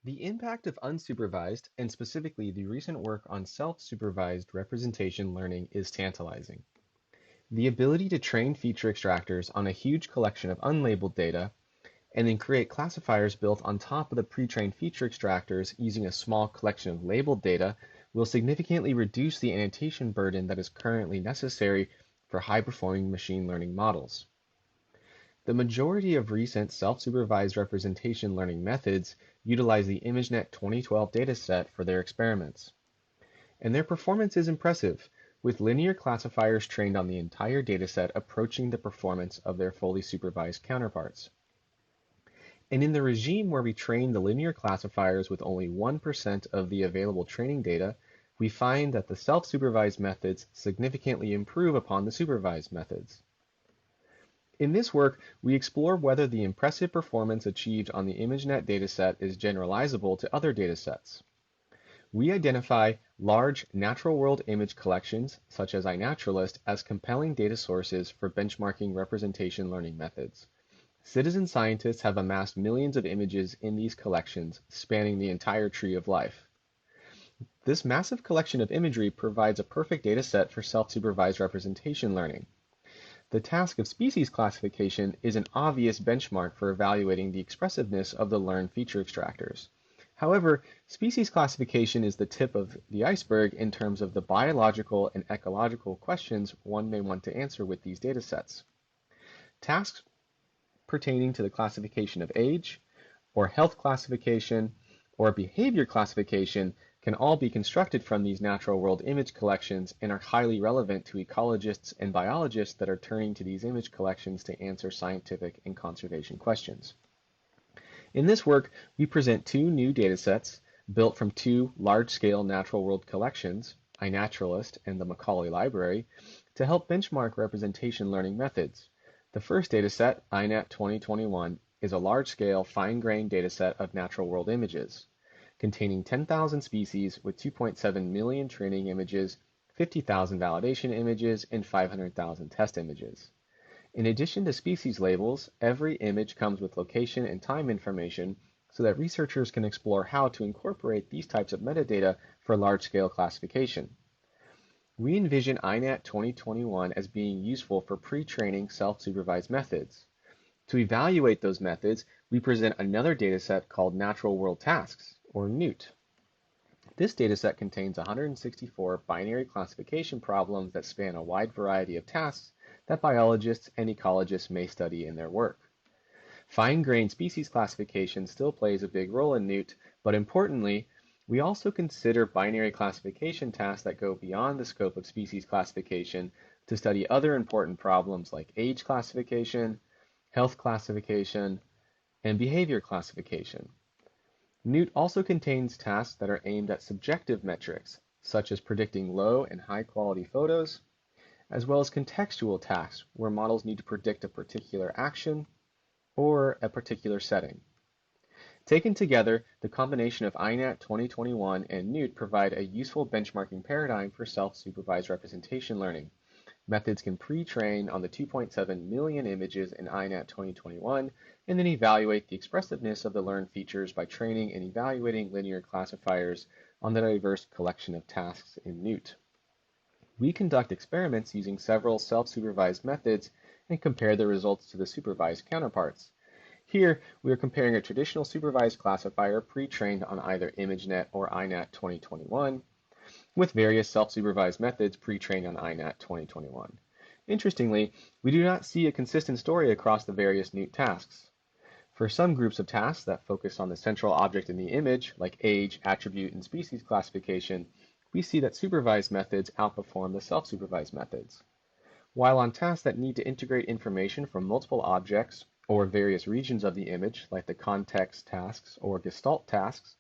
The impact of unsupervised, and specifically the recent work on self-supervised representation learning, is tantalizing. The ability to train feature extractors on a huge collection of unlabeled data and then create classifiers built on top of the pre-trained feature extractors using a small collection of labeled data will significantly reduce the annotation burden that is currently necessary for high-performing machine learning models. The majority of recent self-supervised representation learning methods utilize the ImageNet 2012 dataset for their experiments. And their performance is impressive, with linear classifiers trained on the entire dataset approaching the performance of their fully supervised counterparts. And in the regime where we train the linear classifiers with only 1% of the available training data, we find that the self-supervised methods significantly improve upon the supervised methods. In this work, we explore whether the impressive performance achieved on the ImageNet dataset is generalizable to other datasets. We identify large natural world image collections, such as iNaturalist, as compelling data sources for benchmarking representation learning methods. Citizen scientists have amassed millions of images in these collections, spanning the entire tree of life. This massive collection of imagery provides a perfect dataset for self-supervised representation learning. The task of species classification is an obvious benchmark for evaluating the expressiveness of the learned feature extractors. However, species classification is the tip of the iceberg in terms of the biological and ecological questions one may want to answer with these datasets. Tasks pertaining to the classification of age, or health classification, or behavior classification can all be constructed from these natural world image collections and are highly relevant to ecologists and biologists that are turning to these image collections to answer scientific and conservation questions. In this work, we present two new datasets built from two large-scale natural world collections, iNaturalist and the Macaulay Library, to help benchmark representation learning methods. The first dataset, iNat 2021, is a large-scale, fine-grained dataset of natural world images, containing 10,000 species with 2.7 million training images, 50,000 validation images, and 500,000 test images. In addition to species labels, every image comes with location and time information so that researchers can explore how to incorporate these types of metadata for large-scale classification. We envision iNat 2021 as being useful for pre-training self-supervised methods. To evaluate those methods, we present another dataset called Natural World Tasks, or NeWT. This dataset contains 164 binary classification problems that span a wide variety of tasks that biologists and ecologists may study in their work. Fine-grained species classification still plays a big role in NeWT, but importantly, we also consider binary classification tasks that go beyond the scope of species classification to study other important problems like age classification, health classification, and behavior classification. NeWT also contains tasks that are aimed at subjective metrics, such as predicting low and high quality photos, as well as contextual tasks where models need to predict a particular action or a particular setting. Taken together, the combination of iNat 2021 and NeWT provide a useful benchmarking paradigm for self-supervised representation learning. Methods can pre-train on the 2.7 million images in iNat 2021 and then evaluate the expressiveness of the learned features by training and evaluating linear classifiers on the diverse collection of tasks in NeWT. We conduct experiments using several self-supervised methods and compare the results to the supervised counterparts. Here, we are comparing a traditional supervised classifier pre-trained on either ImageNet or iNat 2021 with various self-supervised methods pre-trained on iNat 2021. Interestingly, we do not see a consistent story across the various NeWT tasks. For some groups of tasks that focus on the central object in the image, like age, attribute, and species classification, we see that supervised methods outperform the self-supervised methods. While on tasks that need to integrate information from multiple objects or various regions of the image, like the context tasks or gestalt tasks,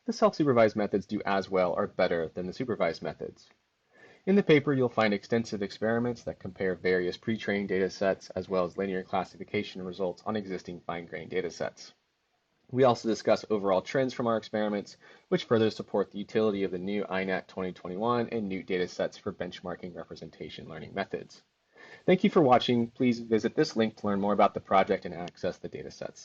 the self-supervised methods do as well or better than the supervised methods. In the paper, you'll find extensive experiments that compare various pre-trained datasets as well as linear classification results on existing fine-grained datasets. We also discuss overall trends from our experiments, which further support the utility of the new iNat 2021 and NeWT datasets for benchmarking representation learning methods. Thank you for watching. Please visit this link to learn more about the project and access the datasets.